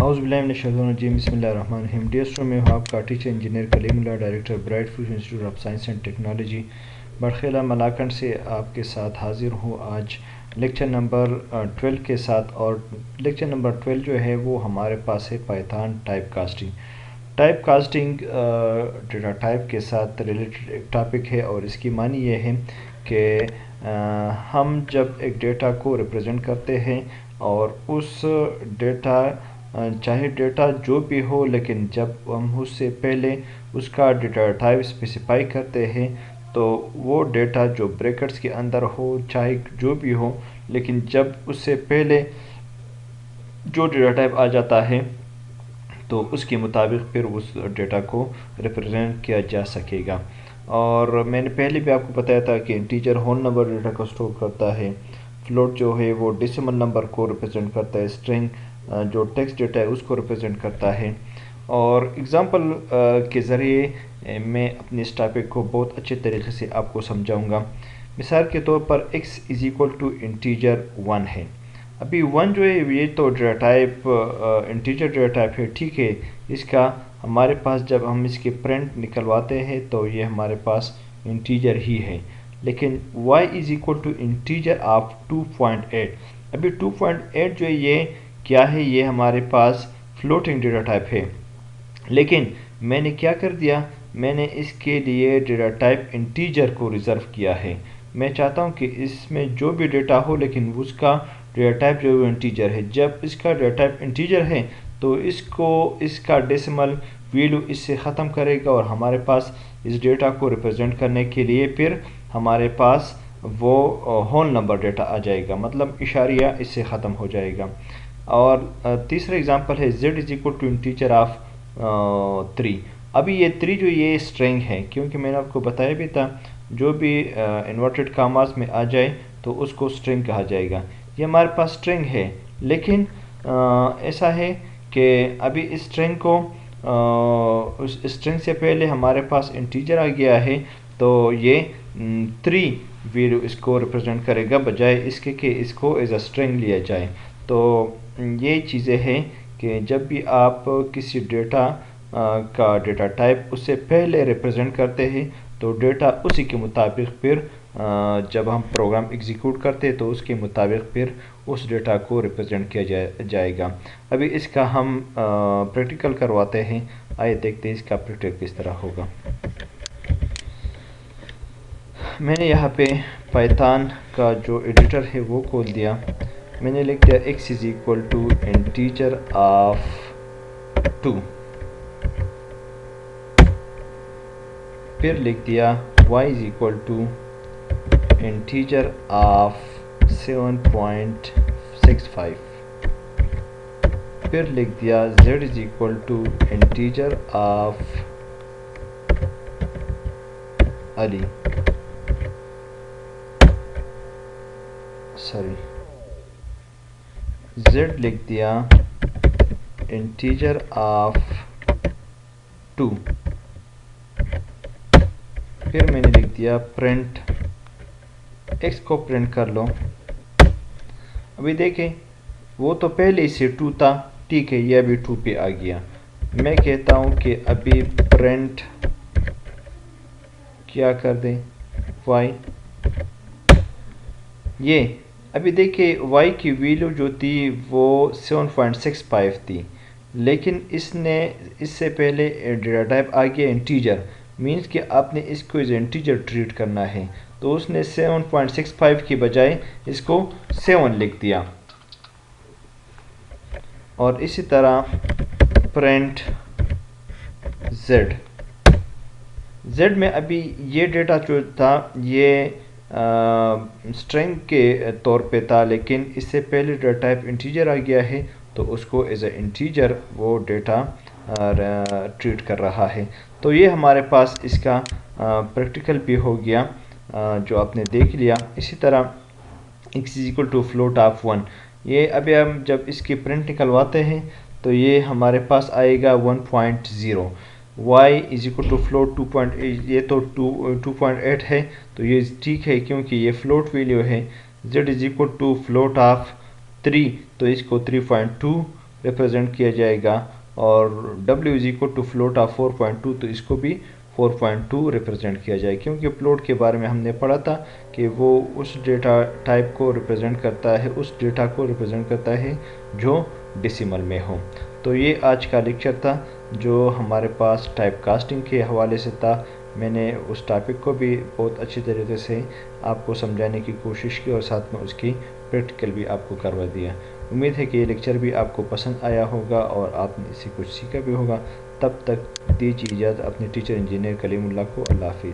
House बिल्लाहिमिनश्शैतानिर्रजीम बिस्मिल्लाहिर्रहमानिर्रहीम। Dear student, मैं हूँ आपका teacher engineer Kalimullah, director bright future institute of science and technology Batkhela Malakand से आपके साथ हाजिर हूँ आज लेक्चर नंबर 12 के साथ। और लेक्चर नंबर 12 जो है वो हमारे पास है Python type casting. Type casting data type के साथ रिलेटेड एक टॉपिक है और इसकी मानी ये है कि हम जब एक डेटा को रिप्रेजेंट करते हैं और उस डेटा चाहे डेटा जो भी हो, लेकिन जब हम उससे पहले उसका डेटा टाइप स्पेसिफाई करते हैं तो वो डेटा जो ब्रैकेट्स के अंदर हो चाहे जो भी हो, लेकिन जब उससे पहले जो डेटा टाइप आ जाता है तो उसके मुताबिक फिर उस डेटा को रिप्रेजेंट किया जा सकेगा। और मैंने पहले भी आपको बताया था कि इंटीजर होल नंबर डेटा को स्टोर करता है, फ्लोट जो है वो डेसिमल नंबर को रिप्रेजेंट करता है, स्ट्रिंग जो टेक्स्ट डेटा है उसको रिप्रेजेंट करता है। और एग्ज़ाम्पल के ज़रिए मैं अपने इस टॉपिक को बहुत अच्छे तरीके से आपको समझाऊंगा। मिसाल के तौर पर x is equal to integer 1 है। अभी 1 जो है ये तो data type integer data type है, ठीक है। इसका हमारे पास जब हम इसके प्रिंट निकलवाते हैं तो ये हमारे पास इंटीजर ही है, लेकिन y is equal to integer of 2.8। अभी 2.8 जो है ये क्या है, ये हमारे पास फ्लोटिंग डेटा टाइप है, लेकिन मैंने क्या कर दिया, मैंने इसके लिए डेटा टाइप इंटीजर को रिज़र्व किया है। मैं चाहता हूँ कि इसमें जो भी डेटा हो लेकिन उसका डेटा टाइप जो है इंटीजर है। जब इसका डेटा टाइप इंटीजर है तो इसका डेसिमल वैल्यू इससे ख़त्म करेगा और हमारे पास इस डेटा को रिप्रेजेंट करने के लिए फिर हमारे पास वो होल नंबर डेटा आ जाएगा, मतलब इशारिया इससे ख़त्म हो जाएगा। और तीसरा एग्जांपल है z is equal to integer of 3। अभी ये 3 जो ये स्ट्रिंग है, क्योंकि मैंने आपको बताया भी था जो भी इन्वर्टेड कामास में आ जाए तो उसको स्ट्रिंग कहा जाएगा। ये हमारे पास स्ट्रिंग है, लेकिन ऐसा है कि अभी इस स्ट्रिंग को उस स्ट्रिंग से पहले हमारे पास इंटीजर आ गया है, तो ये 3 वैल्यू इसको रिप्रेजेंट करेगा बजाय इसके कि इसको एज अ स्ट्रिंग लिया जाए। तो ये चीज़ें हैं कि जब भी आप किसी डेटा का डेटा टाइप उससे पहले रिप्रेजेंट करते हैं तो डेटा उसी के मुताबिक फिर जब हम प्रोग्राम एग्जीक्यूट करते हैं तो उसके मुताबिक फिर उस डेटा को रिप्रेजेंट किया जाएगा। अभी इसका हम प्रैक्टिकल करवाते हैं, आइए देखते हैं इसका प्रैक्टिकल किस तरह होगा। मैंने यहाँ पे पाइथन का जो एडिटर है वो खोल दिया। मैंने लिख दिया x is equal to integer of 2, फिर लिख दिया y is equal to integer of 7.65, फिर लिख दिया z is equal to integer of Ali z लिख दिया इंटीजर ऑफ 2, फिर मैंने लिख दिया प्रिंट x को प्रिंट कर लो। अभी देखें वो तो पहले से 2 था, ठीक है, ये अभी 2 पे आ गया। मैं कहता हूँ कि अभी प्रिंट क्या कर दें y। ये अभी देखिए y की वैल्यू जो थी वो 7.65 थी, लेकिन इससे पहले डेटा टाइप आ गया इंटीजर, मीन्स कि आपने इसको एज इंटीजर ट्रीट करना है, तो उसने 7.65 की बजाय इसको 7 लिख दिया। और इसी तरह प्रिंट z में अभी ये डेटा जो था ये स्ट्रिंग के तौर पे था, लेकिन इससे पहले डेटा टाइप इंटीजर आ गया है तो उसको एज ए इंटीजर वो डेटा ट्रीट कर रहा है। तो ये हमारे पास इसका प्रैक्टिकल भी हो गया जो आपने देख लिया। इसी तरह x is equal to float of 1, ये अभी हम जब इसकी प्रिंट निकलवाते हैं तो ये हमारे पास आएगा 1.0। y is equal to float 2.8, ये तो 2.8 है तो ये ठीक है क्योंकि ये फ्लोट वैल्यू है। z is equal to float of 3, तो इसको 3.2 ریپرزینٹ کیا جائے گا، اور w float آف 4.2 تو اس کو بھی 4.2 ریپرزینٹ کیا جائے، کیونکہ فلوٹ کے بارے میں ہم نے پڑھا تھا کہ وہ اس ڈیٹا ٹائپ کو ریپرزینٹ کرتا ہے، اس ڈیٹا کو ریپرزینٹ کرتا ہے جو ڈیسیمل میں ہو۔ تو یہ آج کا لیکچر تھا جو ہمارے پاس ٹائپ کاسٹنگ کے حوالے سے تھا۔ میں نے اس ٹاپک کو بھی بہت اچھی طریقے سے آپ کو سمجھانے کی کوشش کی، اور ساتھ میں اس کی پریکٹیکل بھی آپ کو کروا دیا۔ امید ہے کہ یہ لیکچر بھی آپ کو پسند آیا ہوگا اور آپ نے اس سے کچھ سیکھا بھی ہوگا۔ تب تک دیجیے اجازت اپنے ٹیچر انجینئر کلیم اللہ کو۔ اللہ حافظ۔